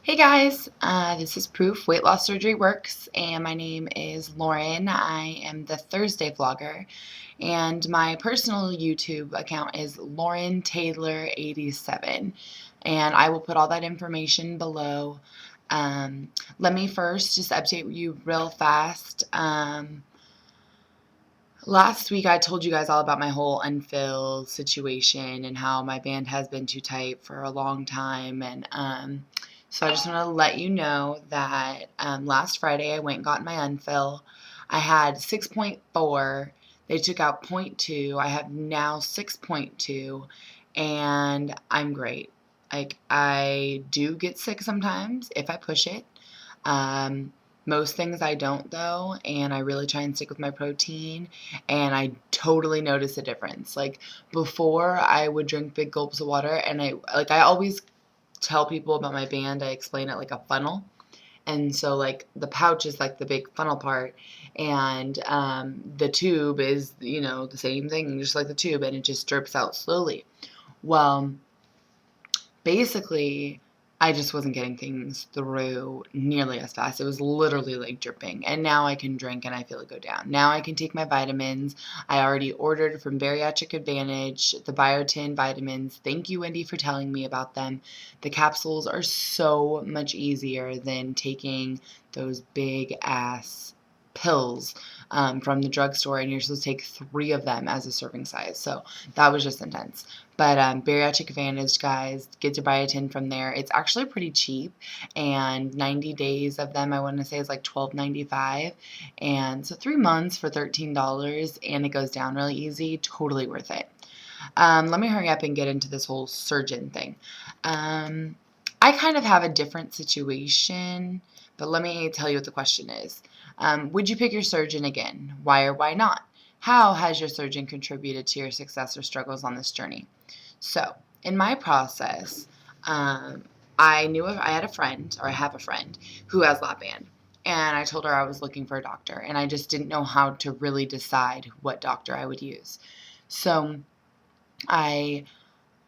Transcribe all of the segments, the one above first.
Hey guys, this is Proof Weight Loss Surgery Works, and my name is Lauren. I am the Thursday vlogger, and my personal YouTube account is Lauren Taylor 87, and I will put all that information below. Let me first just update you real fast. Last week I told you guys all about my whole unfill situation and how my band has been too tight for a long time, and so I just want to let you know that last Friday I went and got my unfill. I had 6.4. They took out zero point 0.2. I have now 6.2, and I'm great. Like, I do get sick sometimes if I push it. Um, Most things I don't, though, and I really try and stick with my protein, and I totally notice a difference. Like, before, I would drink big gulps of water, and I always tell people about my band. I explain it like a funnel, and so, like, the pouch is like the big funnel part, and the tube is, the same thing, just like the tube, and it just drips out slowly. Well, basically, I just wasn't getting things through nearly as fast. It was literally like dripping. And now I can drink and I feel it go down. Now I can take my vitamins. I already ordered from Bariatric Advantage the biotin vitamins. Thank you, Wendy, for telling me about them. The capsules are so much easier than taking those big ass pills from the drugstore, and you're supposed to take 3 of them as a serving size. So that was just intense. But Bariatric Advantage, guys, get your biotin from there. It's actually pretty cheap, and 90 days of them, I want to say, is like $12.95. And so 3 months for $13, and it goes down really easy. Totally worth it. Let me hurry up and get into this whole surgeon thing. I kind of have a different situation, but let me tell you what the question is. Would you pick your surgeon again? Why or why not? How has your surgeon contributed to your success or struggles on this journey? So, in my process, I had a friend, or I have a friend, who has lap band. And I told her I was looking for a doctor, and I just didn't know how to really decide what doctor I would use. So, I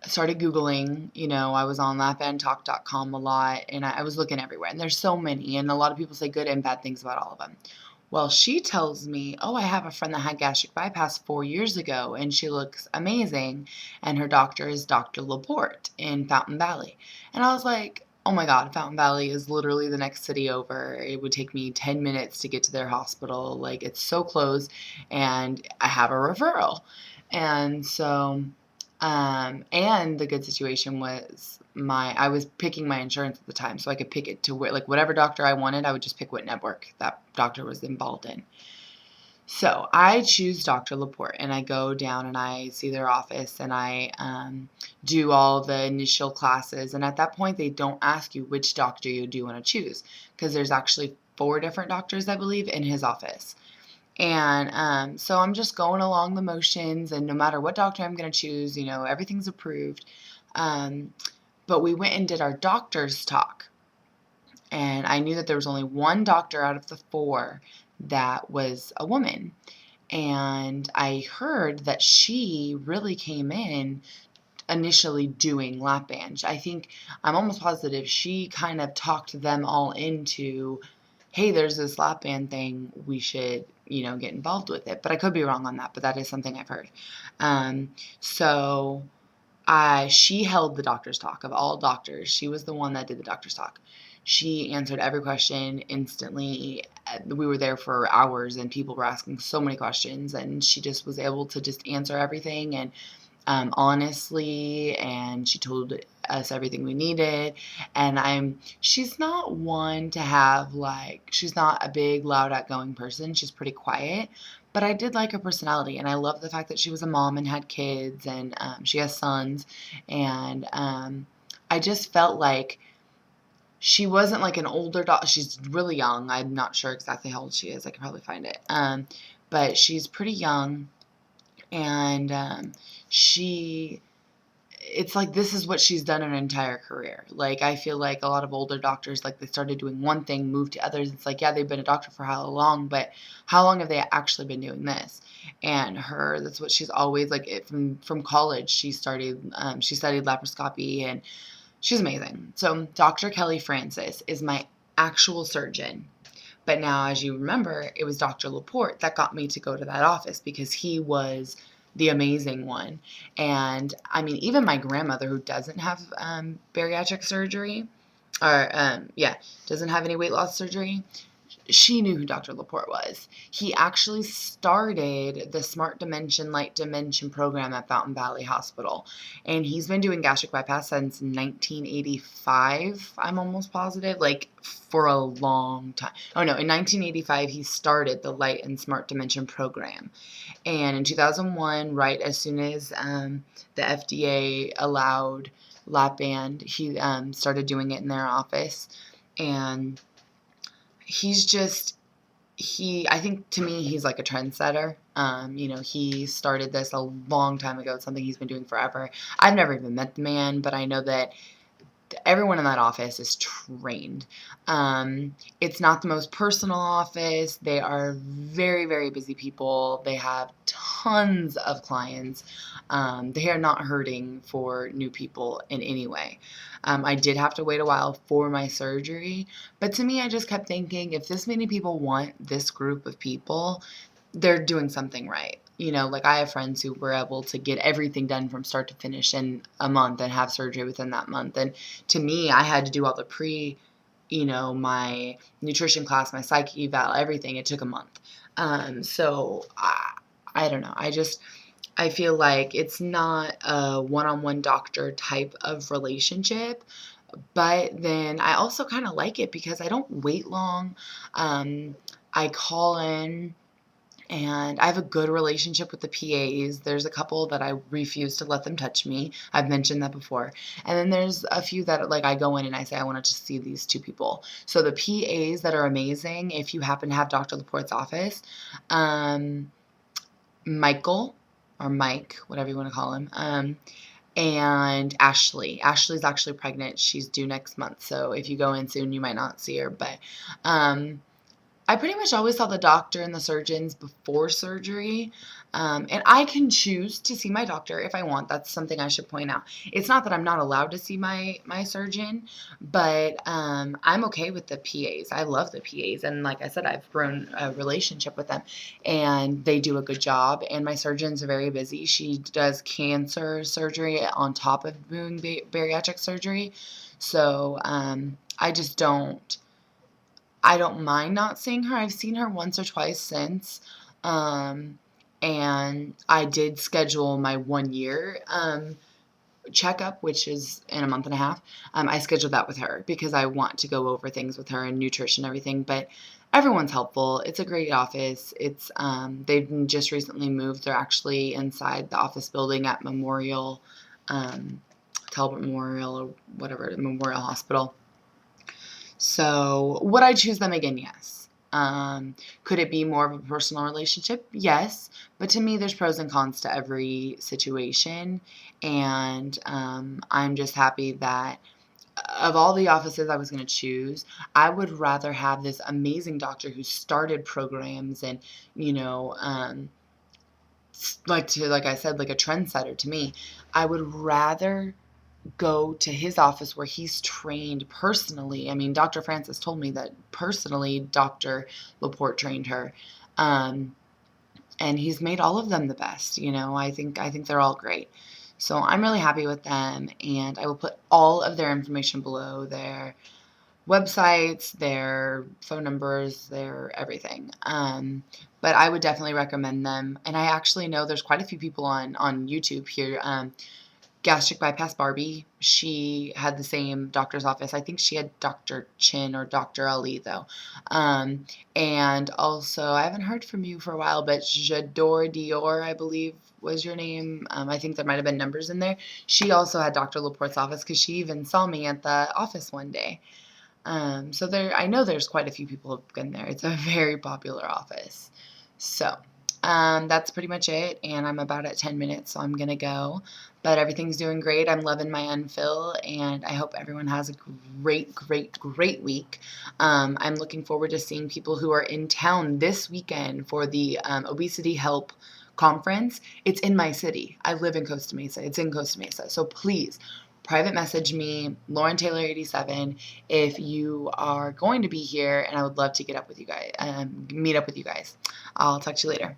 started Googling. I was on lapbandtalk.com a lot, and I was looking everywhere. And there's so many, and a lot of people say good and bad things about all of them. Well, she tells me, oh, I have a friend that had gastric bypass 4 years ago, and she looks amazing, and her doctor is Dr. Leport in Fountain Valley. And I was like, oh my God, Fountain Valley is literally the next city over. It would take me 10 minutes to get to their hospital. Like, it's so close, and I have a referral. And so and the good situation was I was picking my insurance at the time, so I could pick it to where, like, whatever doctor I wanted, I would just pick what network that doctor was involved in. So I choose Dr. Laporte, and I go down and I see their office, and I do all the initial classes. And at that point, they don't ask you which doctor you do want to choose, because there's actually 4 different doctors, I believe, in his office. And so I'm just going along the motions, and no matter what doctor I'm going to choose, everything's approved. But we went and did our doctor's talk, and I knew that there was only one doctor out of the 4 that was a woman. And I heard that she really came in initially doing lap band. I'm almost positive she kind of talked them all into, hey, there's this lap band thing, we should, get involved with it. But I could be wrong on that, but that is something I've heard. So she held the doctor's talk of all doctors. She was the one that did the doctor's talk. She answered every question instantly. We were there for hours, and people were asking so many questions, and she just was able to just answer everything, and honestly, and she told us everything we needed. And she's not one to have, like, she's not a big, loud, outgoing person. She's pretty quiet, but I did like her personality, and I love the fact that she was a mom and had kids, and she has sons, and I just felt like she wasn't like an older doctor. She's really young. I'm not sure exactly how old she is. I can probably find it. But she's pretty young, and it's like this is what she's done her entire career. Like, I feel like a lot of older doctors, like, they started doing one thing, moved to others. It's like, yeah, they've been a doctor for how long, but how long have they actually been doing this? And that's what she's always, like, from college, she studied laparoscopy, and She's amazing. So Dr. Kelly Francis is my actual surgeon. But now, as you remember, it was Dr. Leport that got me to go to that office because he was the amazing one. And I mean, even my grandmother, who doesn't have bariatric surgery, or doesn't have any weight loss surgery, she knew who Dr. Leport was. He actually started the Smart Dimension Light Dimension program at Fountain Valley Hospital. And he's been doing gastric bypass since 1985, I'm almost positive, like for a long time. Oh no, in 1985 he started the Light and Smart Dimension program. And in 2001, right as soon as the FDA allowed lap band, he started doing it in their office. And he's just, I think to me, he's like a trendsetter. He started this a long time ago. It's something he's been doing forever. I've never even met the man, but I know that everyone in that office is trained. It's not the most personal office. They are very, very busy people. They have tons of clients. They are not hurting for new people in any way. I did have to wait a while for my surgery, but to me, I just kept thinking, if this many people want this group of people, they're doing something right. Like I have friends who were able to get everything done from start to finish in a month and have surgery within that month. And to me, I had to do all the my nutrition class, my psych eval, everything. It took a month. So I don't know. I feel like it's not a one-on-one doctor type of relationship, but then I also kind of like it because I don't wait long. I call in, and I have a good relationship with the PAs. There's a couple that I refuse to let them touch me. I've mentioned that before. And then there's a few that I go in and I say, I want to just see these two people. So the PAs that are amazing, if you happen to have Dr. Leport's office, Michael, or Mike, whatever you want to call him, and Ashley. Ashley's actually pregnant. She's due next month. So if you go in soon, you might not see her. But I pretty much always saw the doctor and the surgeons before surgery, and I can choose to see my doctor if I want. That's something I should point out. It's not that I'm not allowed to see my surgeon, but I'm okay with the PAs. I love the PAs, and like I said, I've grown a relationship with them, and they do a good job, and my surgeon's very busy. She does cancer surgery on top of doing bariatric surgery, so I don't mind not seeing her. I've seen her once or twice since, and I did schedule my 1 year checkup, which is in a month and a half. I scheduled that with her because I want to go over things with her and nutrition and everything, but everyone's helpful. It's a great office. They've just recently moved. They're actually inside the office building at Memorial, Talbot Memorial or whatever, Memorial Hospital. So would I choose them again? Yes. Could it be more of a personal relationship? Yes. But to me, there's pros and cons to every situation. And I'm just happy that of all the offices I was going to choose, I would rather have this amazing doctor who started programs and, like I said, like a trendsetter to me. I would rather go to his office where he's trained personally. I mean, Dr. Francis told me that personally Dr. Leport trained her. And he's made all of them the best. I think they're all great. So I'm really happy with them, and I will put all of their information below, their websites, their phone numbers, their everything. But I would definitely recommend them. And I actually know there's quite a few people on YouTube here. Gastric Bypass Barbie, she had the same doctor's office. I think she had Dr. Chin or Dr. Ali, though. And also, I haven't heard from you for a while, but Jador Dior, I believe, was your name. I think there might have been numbers in there. She also had Dr. Leport's office because she even saw me at the office one day. So I know there's quite a few people who have been there. It's a very popular office. So that's pretty much it, and I'm about at 10 minutes, so I'm going to go. But everything's doing great. I'm loving my unfill, and I hope everyone has a great, great, great week. I'm looking forward to seeing people who are in town this weekend for the Obesity Help Conference. It's in my city. I live in Costa Mesa. It's in Costa Mesa. So please private message me, Lauren Taylor 87, if you are going to be here, and I would love to meet up with you guys. I'll talk to you later.